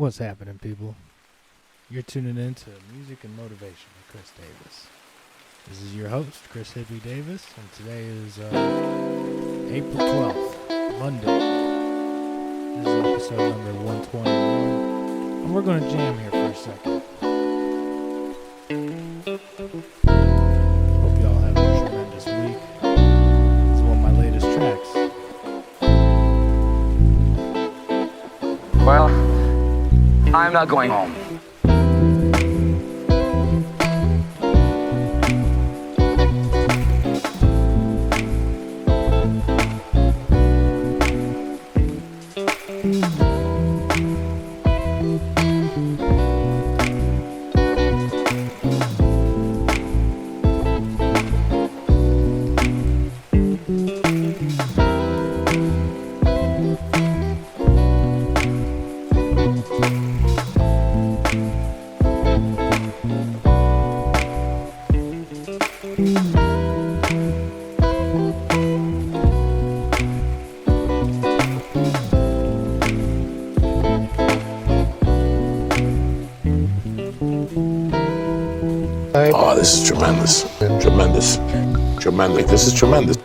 What's happening, people? You're tuning in to Music and Motivation with Chris Davis. This is your host, Chris Hippie Davis, and today is April 12th, Monday. This is episode number 121, and we're going to jam here for a second. Hope y'all have a tremendous week. This is one of my latest tracks. Well, I'm not going home. Oh, this is tremendous. Tremendous. Tremendous. This is tremendous.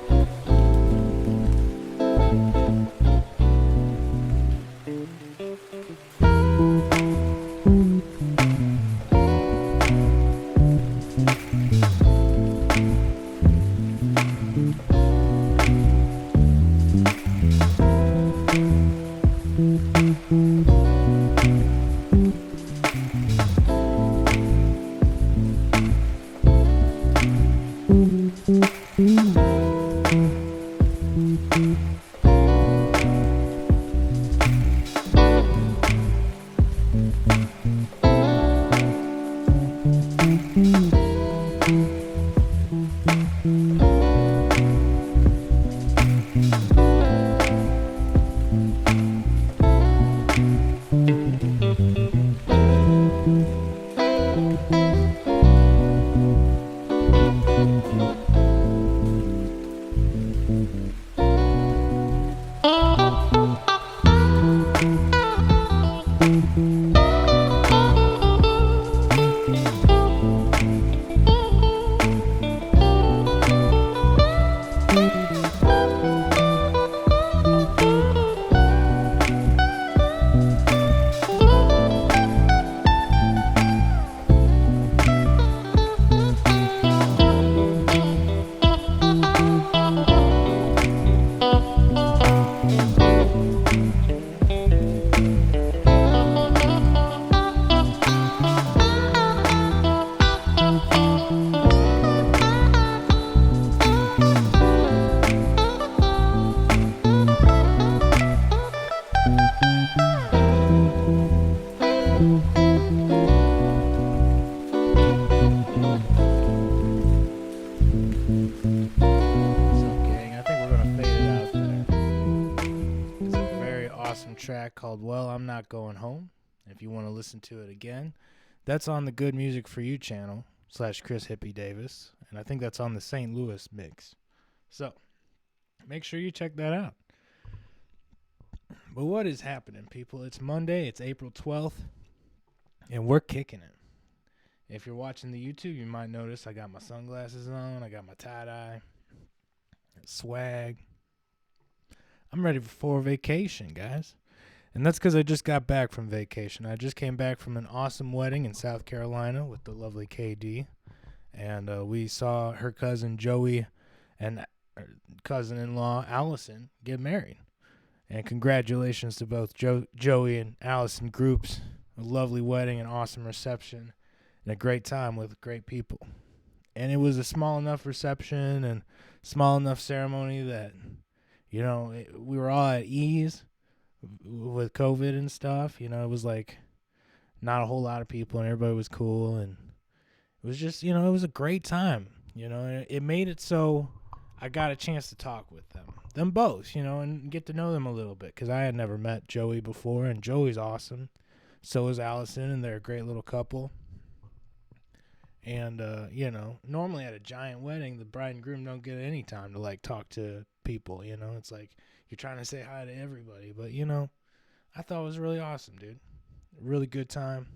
Track called Well, I'm Not Going Home. If you want to listen to it again, that's on the Good Music For You channel / Chris Hippie Davis, and I think that's on the St. Louis mix. So make sure you check that out. But what is happening, people? It's Monday, it's April 12th, and we're kicking it. If you're watching the YouTube, you might notice I got my sunglasses on, I got my tie-dye, swag. I'm ready for vacation, guys. And that's because I just got back from vacation. I just came back from an awesome wedding in South Carolina with the lovely KD. And we saw her cousin Joey and cousin-in-law Allison get married. And congratulations to both Joey and Allison groups. A lovely wedding, an awesome reception, and a great time with great people. And it was a small enough reception and small enough ceremony that, you know, we were all at ease with COVID and stuff. You know, it was like not a whole lot of people and everybody was cool. And it was just, you know, it was a great time. You know, it made it so I got a chance to talk with them both, you know, and get to know them a little bit because I had never met Joey before. And Joey's awesome. So is Allison, and they're a great little couple. And, you know, normally at a giant wedding, the bride and groom don't get any time to, like, talk to people, you know. It's like you're trying to say hi to everybody. But, you know, I thought it was really awesome, dude. Really good time.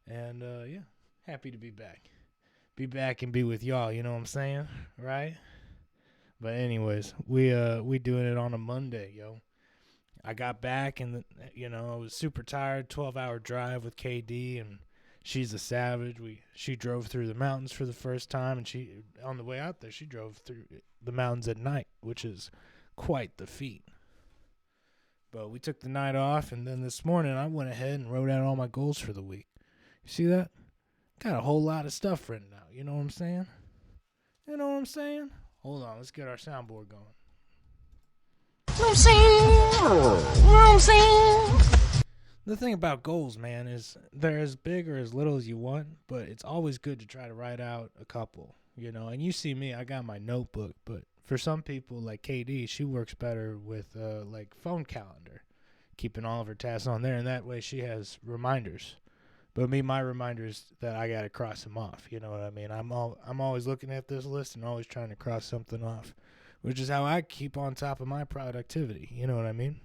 And yeah, happy to be back. Be back and be with y'all, you know what I'm saying? Right? But anyways, we doing it on a Monday, yo. I got back and I was super tired, 12-hour drive with KD, and she's a savage. She drove through the mountains for the first time, and she on the way out there she drove through the mountains at night, which is quite the feat. But we took the night off, and then this morning I went ahead and wrote out all my goals for the week. You see that? Got a whole lot of stuff written out. You know what I'm saying? You know what I'm saying? Hold on, let's get our soundboard going. The thing about goals, man, is they're as big or as little as you want, but it's always good to try to write out a couple, And you see me, I got my notebook, but for some people like KD, she works better with like phone calendar, keeping all of her tasks on there, and that way she has reminders. But me, my reminders that I gotta cross them off. You know what I mean? I'm always looking at this list and always trying to cross something off, which is how I keep on top of my productivity. You know what I mean?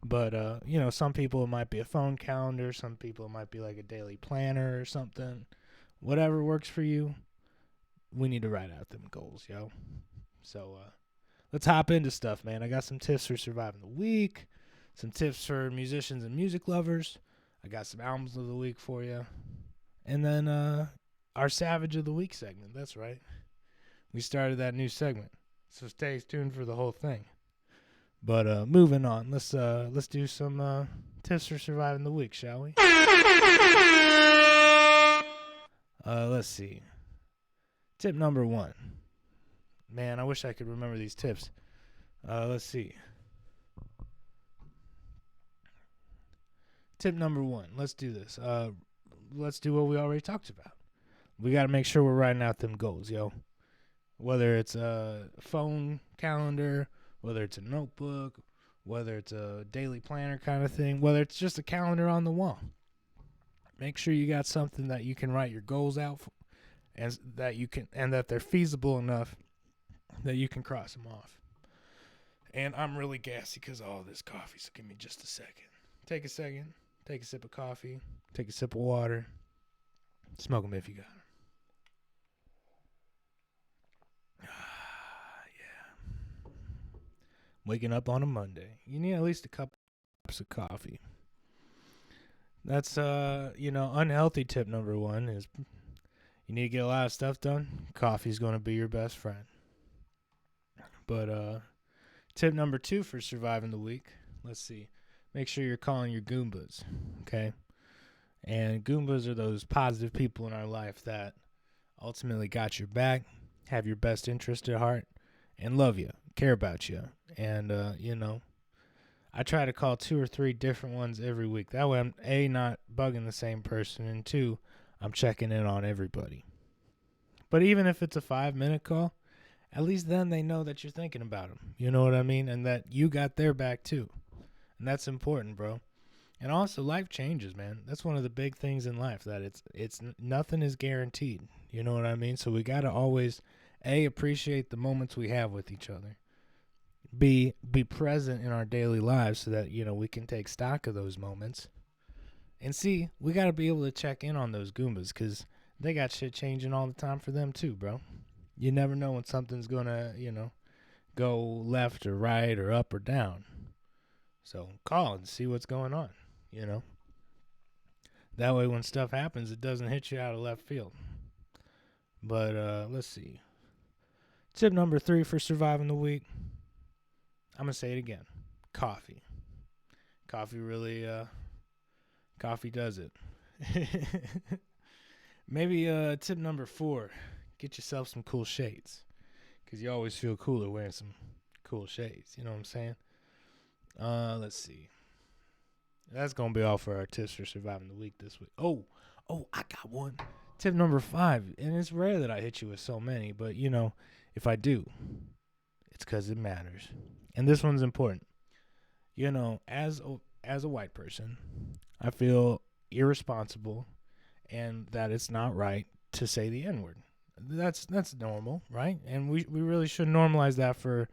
But some people it might be a phone calendar, some people it might be like a daily planner or something. Whatever works for you, we need to write out them goals, yo. So let's hop into stuff, man. I got some tips for surviving the week, some tips for musicians and music lovers. I got some albums of the week for you. And then our Savage of the Week segment. That's right. We started that new segment. So stay tuned for the whole thing. But moving on. Let's do some tips for surviving the week, shall we? Let's see. Tip number 1. Man, I wish I could remember these tips. Let's see. Tip number 1. Let's do this. Let's do what we already talked about. We got to make sure we're writing out them goals, yo. Whether it's a phone calendar, whether it's a notebook, whether it's a daily planner kind of thing, whether it's just a calendar on the wall. Make sure you got something that you can write your goals out for, and that they're feasible enough that you can cross them off. And I'm really gassy because of all this coffee, so give me just a second. Take a second. Take a sip of coffee. Take a sip of water. Smoke them if you got them. Yeah. Waking up on a Monday. You need at least a cup of coffee. That's, unhealthy tip number 1 is you need to get a lot of stuff done. Coffee's going to be your best friend. But tip number 2 for surviving the week. Let's see. Make sure you're calling your Goombas, okay? And Goombas are those positive people in our life that ultimately got your back, have your best interest at heart, and love you, care about you. And, I try to call 2 or 3 different ones every week. That way I'm, A, not bugging the same person, and 2, I'm checking in on everybody. But even if it's a 5-minute call, at least then they know that you're thinking about them. You know what I mean? And that you got their back too. And that's important, bro. And also, life changes, man. That's one of the big things in life, that it's nothing is guaranteed. You know what I mean? So we got to always, A, appreciate the moments we have with each other. B, be present in our daily lives so that, we can take stock of those moments. And C, we got to be able to check in on those Goombas because they got shit changing all the time for them too, bro. You never know when something's going to, go left or right or up or down. So call and see what's going on, That way when stuff happens, it doesn't hit you out of left field. But let's see. Tip number 3 for surviving the week. I'm going to say it again. Coffee. Coffee really, coffee does it. Maybe tip number 4. Get yourself some cool shades. Because you always feel cooler wearing some cool shades. You know what I'm saying? Let's see. That's going to be all for our tips for surviving the week this week. Oh, I got one. Tip number 5. And it's rare that I hit you with so many. But, if I do, it's because it matters. And this one's important. As a white person, I feel irresponsible and that it's not right to say the N-word. That's normal, right? And we really should normalize that for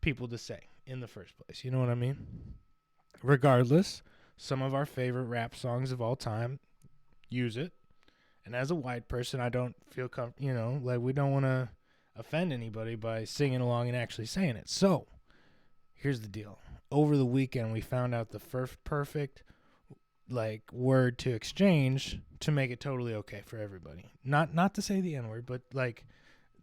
people to say in the first place. You know what I mean? Regardless, some of our favorite rap songs of all time. Use it. And as a white person, I don't feel like we don't want to offend anybody by singing along and actually saying it. So, here's the deal. Over the weekend, we found out the first perfect word to exchange to make it totally okay for everybody. Not to say the N-word, but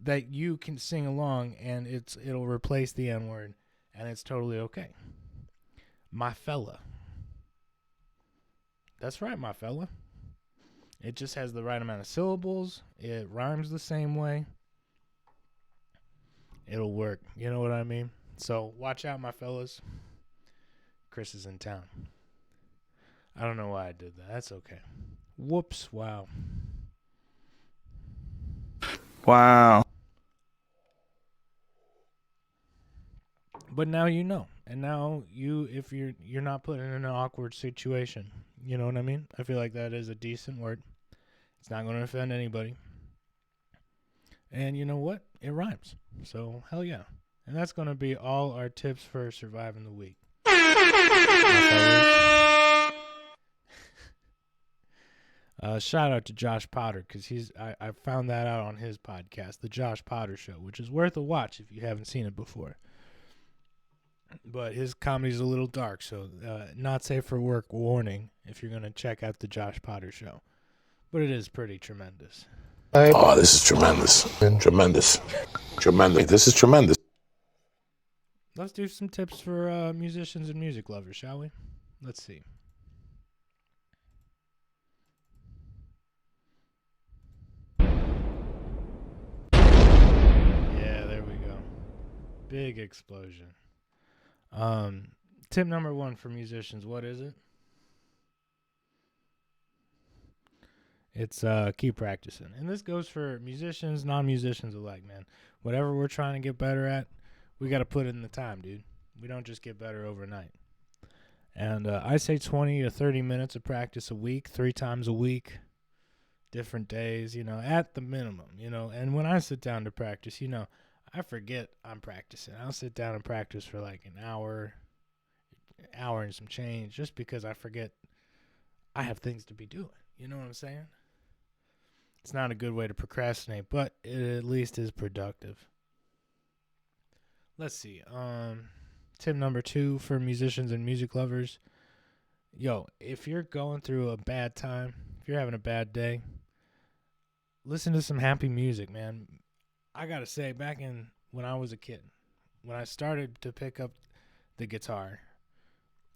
that you can sing along and it'll replace the N-word and it's totally okay. My fella. That's right, my fella. It just has the right amount of syllables. It rhymes the same way. It'll work. You know what I mean? So watch out, my fellas. Chris is in town. I don't know why I did that. That's okay. Whoops. Wow. Wow. But now you know. And now if you're not put in an awkward situation. You know what I mean? I feel like that is a decent word. It's not going to offend anybody. And you know what? It rhymes. So, hell yeah. And that's going to be all our tips for surviving the week. Shout out to Josh Potter, because I found that out on his podcast, The Josh Potter Show, which is worth a watch if you haven't seen it before. But his comedy's a little dark, so not safe for work warning if you're going to check out The Josh Potter Show. But it is pretty tremendous. Oh, this is tremendous. Tremendous. Tremendous. This is tremendous. Let's do some tips for musicians and music lovers, shall we? Let's see. Yeah, there we go. Big explosion. Tip number 1 for musicians, what is it? It's keep practicing. And this goes for musicians, non-musicians alike, man. Whatever we're trying to get better at, we got to put in the time, dude. We don't just get better overnight. And I say 20 to 30 minutes of practice a week, 3 times a week, different days, at the minimum, And when I sit down to practice, I forget I'm practicing. I'll sit down and practice for like an hour and some change, just because I forget I have things to be doing. You know what I'm saying? It's not a good way to procrastinate, but it at least is productive. Let's see. Tip number 2 for musicians and music lovers. Yo, if you're going through a bad time, if you're having a bad day, listen to some happy music, man. I got to say, back when I was a kid, when I started to pick up the guitar,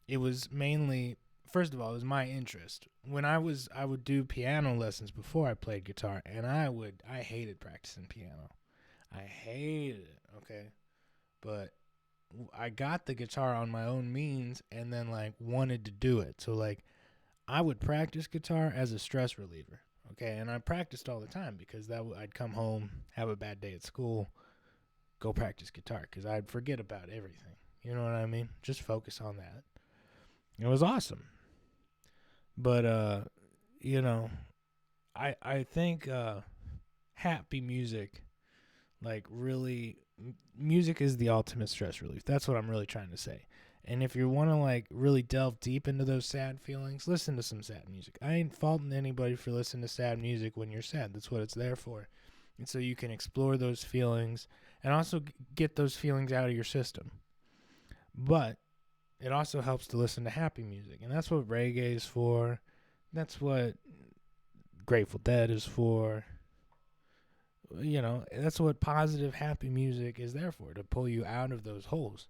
it was mainly, first of all, it was my interest. When I would do piano lessons before I played guitar, and I hated practicing piano. I hated it, okay? But I got the guitar on my own means and then wanted to do it. So I would practice guitar as a stress reliever, okay? And I practiced all the time because I'd come home, have a bad day at school, go practice guitar because I'd forget about everything. You know what I mean? Just focus on that. It was awesome. But I think happy music, really, music is the ultimate stress relief. That's what I'm really trying to say. And if you want to really delve deep into those sad feelings, listen to some sad music. I ain't faulting anybody for listening to sad music when you're sad. That's what it's there for. And so you can explore those feelings and also get those feelings out of your system. But it also helps to listen to happy music. And that's what reggae is for. That's what Grateful Dead is for. That's what positive, happy music is there for, to pull you out of those holes.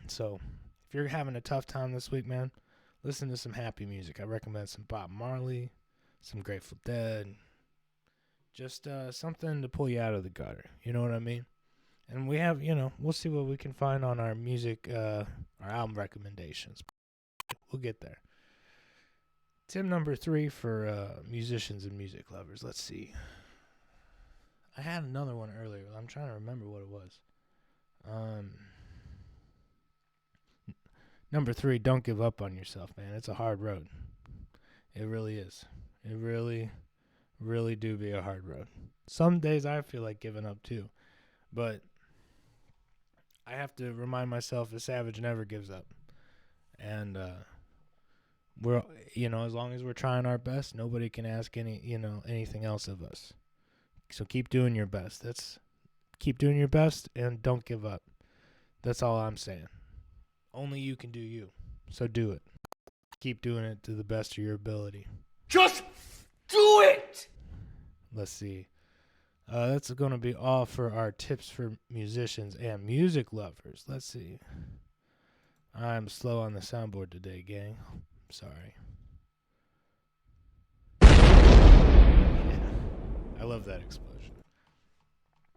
So, if you're having a tough time this week, man, listen to some happy music. I recommend some Bob Marley, some Grateful Dead, just something to pull you out of the gutter. You know what I mean? And we have, we'll see what we can find on our music, our album recommendations. We'll get there. Tip number 3 for musicians and music lovers. Let's see. I had another one earlier. I'm trying to remember what it was. Number 3, don't give up on yourself, man. It's a hard road. It really is. It really, really do be a hard road. Some days I feel like giving up too. But I have to remind myself a savage never gives up. And we're, as long as we're trying our best, nobody can ask anything else of us. So keep doing your best. Keep doing your best and don't give up. That's all I'm saying. Only you can do you. So do it. Keep doing it to the best of your ability. Just do it! Let's see. That's going to be all for our tips for musicians and music lovers. Let's see. I'm slow on the soundboard today, gang. Sorry. Yeah. I love that explosion.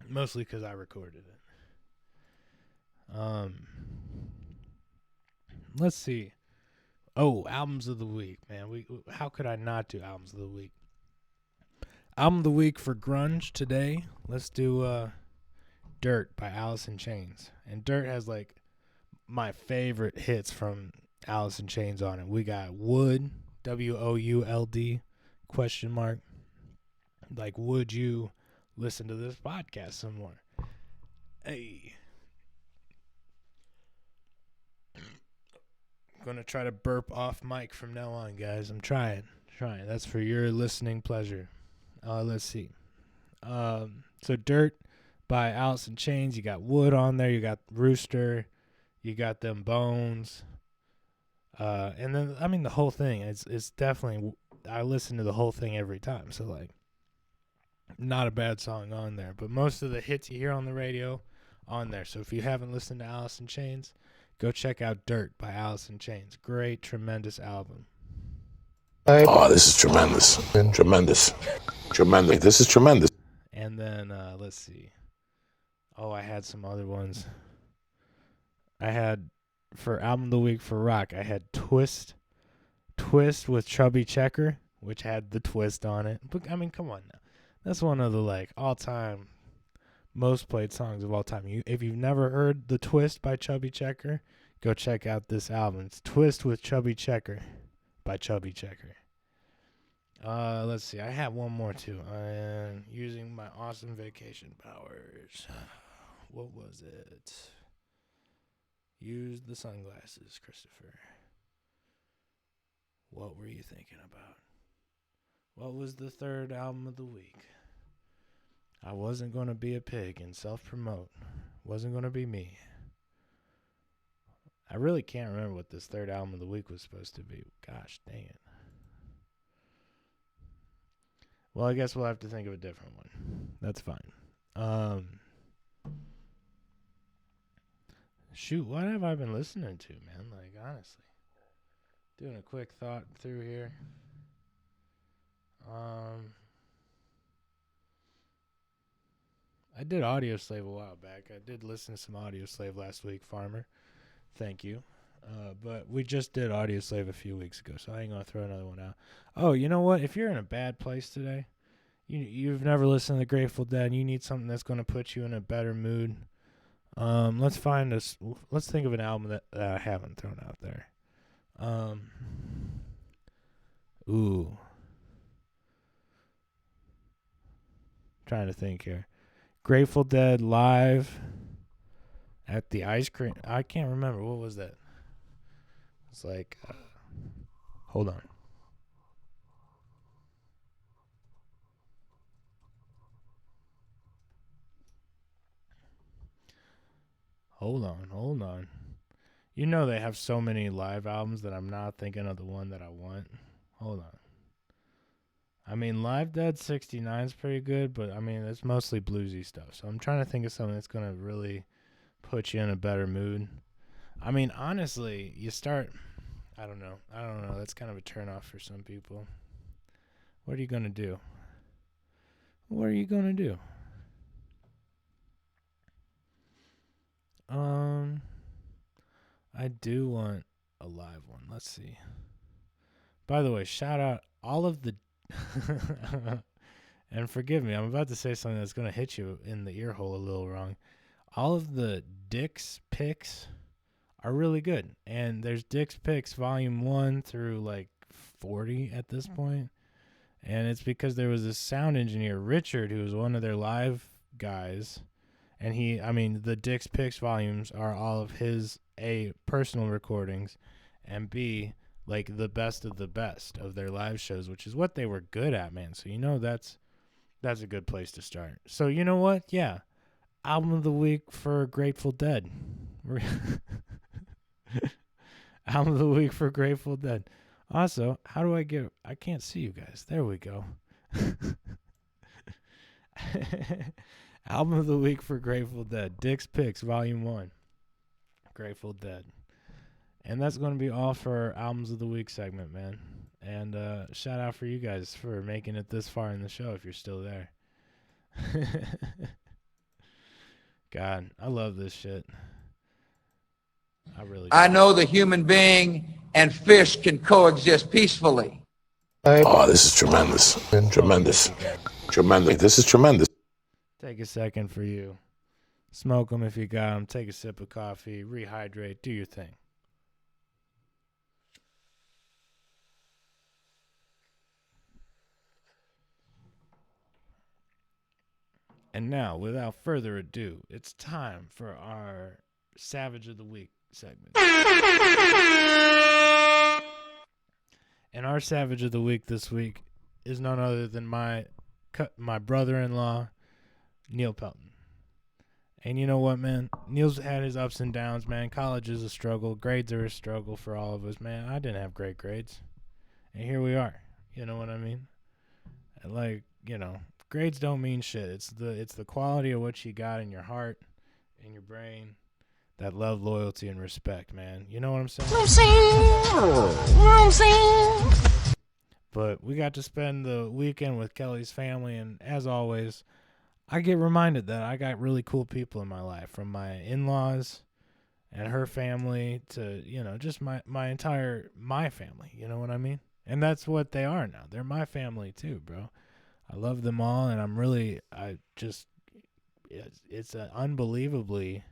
Mostly because I recorded it. Let's see. Oh, albums of the week, man. How could I not do albums of the week? Album of the week for grunge today. Let's do Dirt by Alice in Chains. And Dirt has like my favorite hits from Alice in Chains on it. We got Would, WOULD, ? Like, would you listen to this podcast some more? Hey. I'm going to try to burp off mic from now on, guys. I'm trying. That's for your listening pleasure. Let's see. So Dirt by Alice in Chains. You got Wood on there. You got Rooster. You got them Bones. And then, I mean, the whole thing. It's definitely, I listen to the whole thing every time. So, like, not a bad song on there. But most of the hits you hear on the radio, on there. So if you haven't listened to Alice in Chains, go check out Dirt by Alice in Chains. Great, tremendous album. Oh, this is tremendous. Tremendous. Tremendous. This is tremendous. And then, let's see. Oh, I had some other ones. I had, for album of the week for rock, I had Twist with Chubby Checker, which had the twist on it. But, I mean, come on now. That's one of the, like, all-time, most played songs of all time. If you've never heard The Twist by Chubby Checker, go check out this album. It's Twist with Chubby Checker by Chubby Checker. Let's see. I have one more, too. Using my awesome vacation powers. What was it? Use the sunglasses, Christopher. What were you thinking about? What was the third album of the week? I wasn't going to be a pig and self-promote. Wasn't going to be me. I really can't remember what this third album of the week was supposed to be. Gosh, dang it. Well, I guess we'll have to think of a different one. That's fine. Shoot, what have I been listening to, man? Like, honestly. Doing a quick thought through here. I did Audioslave a while back. I did listen to some Audioslave last week, Farmer. Thank you. But we just did Audioslave a few weeks ago, so I ain't going to throw another one out. Oh, you know what? If you're in a bad place today, you've never listened to the Grateful Dead, and you need something that's going to put you in a better mood, let's think of an album that I haven't thrown out there. Trying to think here. Grateful Dead live at the ice cream. I can't remember. What was that? It's like, hold on. Hold on. You know they have so many live albums that I'm not thinking of the one that I want. Hold on. I mean, Live Dead 69 is pretty good, but I mean, it's mostly bluesy stuff. So I'm trying to think of something that's going to really put you in a better mood. I mean, honestly, I don't know. That's kind of a turnoff for some people. What are you going to do? I do want a live one. Let's see. By the way, shout out all of the and forgive me, I'm about to say something that's going to hit you in the ear hole a little wrong. All of the Dick's picks are really good. And there's Dick's Picks Volume 1 through like 40 at this point. And it's because there was this sound engineer, Richard, who was one of their live guys. And the Dick's Picks volumes are all of his, A, personal recordings, and B, like the best of the best of their live shows, which is what they were good at, man. So that's a good place to start. So you know what? Yeah, album of the week for Grateful Dead. Album of the week for Grateful Dead. Also, how do I can't see you guys. There we go. Album of the week for Grateful Dead. Dick's Picks, Volume 1. Grateful Dead. And that's going to be all for our Albums of the Week segment, man. And shout out for you guys for making it this far in the show if you're still there. God, I love this shit. I really do. I know the human being and fish can coexist peacefully. Oh, this is tremendous. Tremendous. Tremendous. This is tremendous. Take a second for you. Smoke them if you got them. Take a sip of coffee. Rehydrate. Do your thing. And now, without further ado, it's time for our Savage of the Week segment. And our Savage of the Week this week is none other than my brother-in-law, Neil Pelton. And you know what, man? Neil's had his ups and downs, man. College is a struggle. Grades are a struggle for all of us, man. I didn't have great grades. And here we are. You know what I mean? Like, you know, grades don't mean shit. It's the quality of what you got in your heart, in your brain, that love, loyalty, and respect, man. You know what I'm saying? But we got to spend the weekend with Kelly's family, and as always, I get reminded that I got really cool people in my life, from my in-laws and her family to, you know, just my family. You know what I mean? And that's what they are now. They're my family too, bro. I love them all, and it's unbelievably,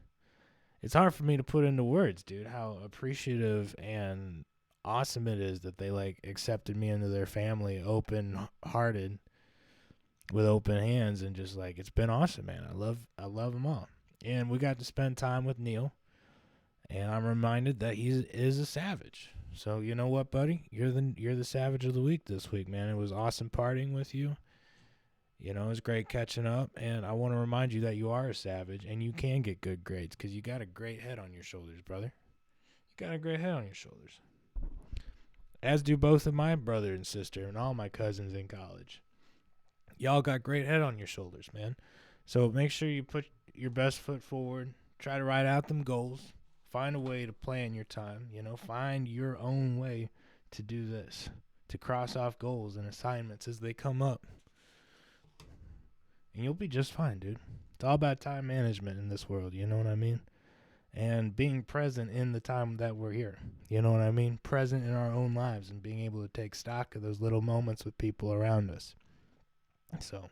it's hard for me to put into words, dude, how appreciative and awesome it is that they, like, accepted me into their family open-hearted, with open hands, and just, like, it's been awesome, man. I love them all. And we got to spend time with Neil, and I'm reminded that he is a savage. So you know what, buddy? You're the Savage of the Week this week, man. It was awesome partying with you. You know, it was great catching up, and I want to remind you that you are a savage, and you can get good grades, because you got a great head on your shoulders, brother. You got a great head on your shoulders. As do both of my brother and sister and all my cousins in college. Y'all got great head on your shoulders, man. So make sure you put your best foot forward. Try to write out them goals. Find a way to plan your time. You know, find your own way to do this, to cross off goals and assignments as they come up. And you'll be just fine, dude. It's all about time management in this world, you know what I mean? And being present in the time that we're here, you know what I mean? Present in our own lives and being able to take stock of those little moments with people around us. So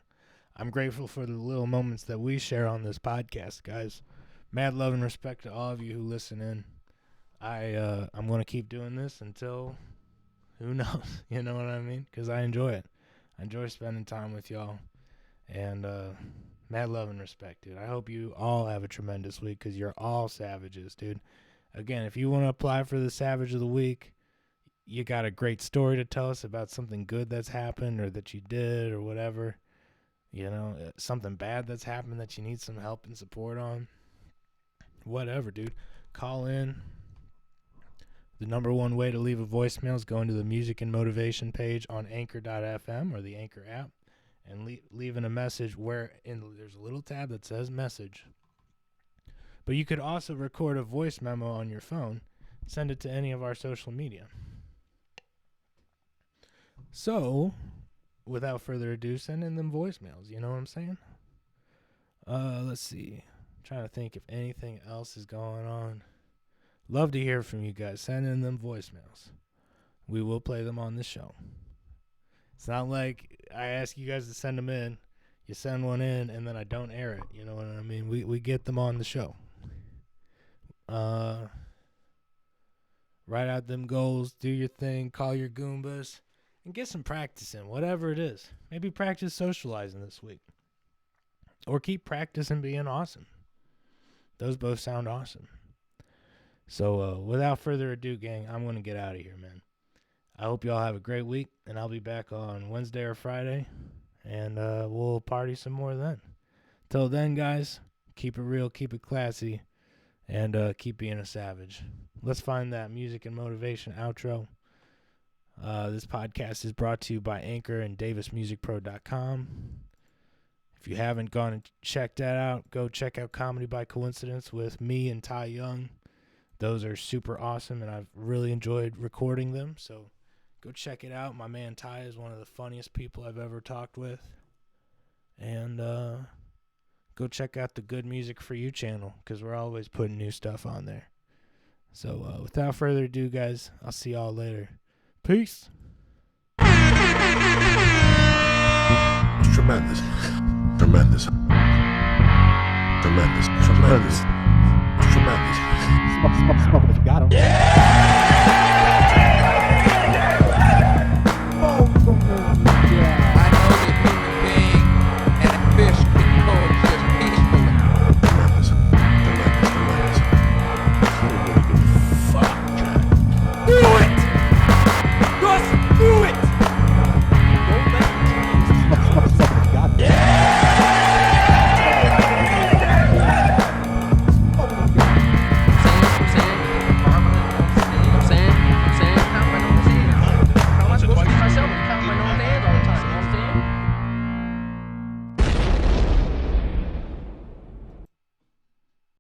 I'm grateful for the little moments that we share on this podcast, guys. Mad love and respect to all of you who listen in. I'm going to keep doing this until, who knows, you know what I mean? Because I enjoy it. I enjoy spending time with y'all. And mad love and respect, dude. I hope you all have a tremendous week, because you're all savages, dude. Again, if you want to apply for the Savage of the Week, you got a great story to tell us about something good that's happened or that you did or whatever. You know, something bad that's happened that you need some help and support on. Whatever, dude. Call in. The number one way to leave a voicemail is going to the music and motivation page on anchor.fm or the Anchor app and leaving a message there's a little tab that says message. But you could also record a voice memo on your phone, send it to any of our social media. So, without further ado, send in them voicemails. You know what I'm saying? Let's see. I'm trying to think if anything else is going on. Love to hear from you guys. Send in them voicemails. We will play them on the show. It's not like I ask you guys to send them in. You send one in, and then I don't air it. You know what I mean? We get them on the show. Write out them goals. Do your thing. Call your Goombas. And get some practice in, whatever it is. Maybe practice socializing this week. Or keep practicing being awesome. Those both sound awesome. So, without further ado, gang, I'm going to get out of here, man. I hope y'all have a great week, and I'll be back on Wednesday or Friday, and we'll party some more then. Till then, guys, keep it real, keep it classy, and keep being a savage. Let's find that music and motivation outro. This podcast is brought to you by Anchor and DavisMusicPro.com. If you haven't gone and checked that out, go check out Comedy by Coincidence with me and Ty Young. Those are super awesome, and I've really enjoyed recording them, so go check it out. My man Ty is one of the funniest people I've ever talked with. And go check out the Good Music For You channel, because we're always putting new stuff on there. So without further ado, guys, I'll see y'all later. Peace. It's tremendous. Tremendous. Tremendous. Tremendous. Tremendous. Smoke if you got 'em.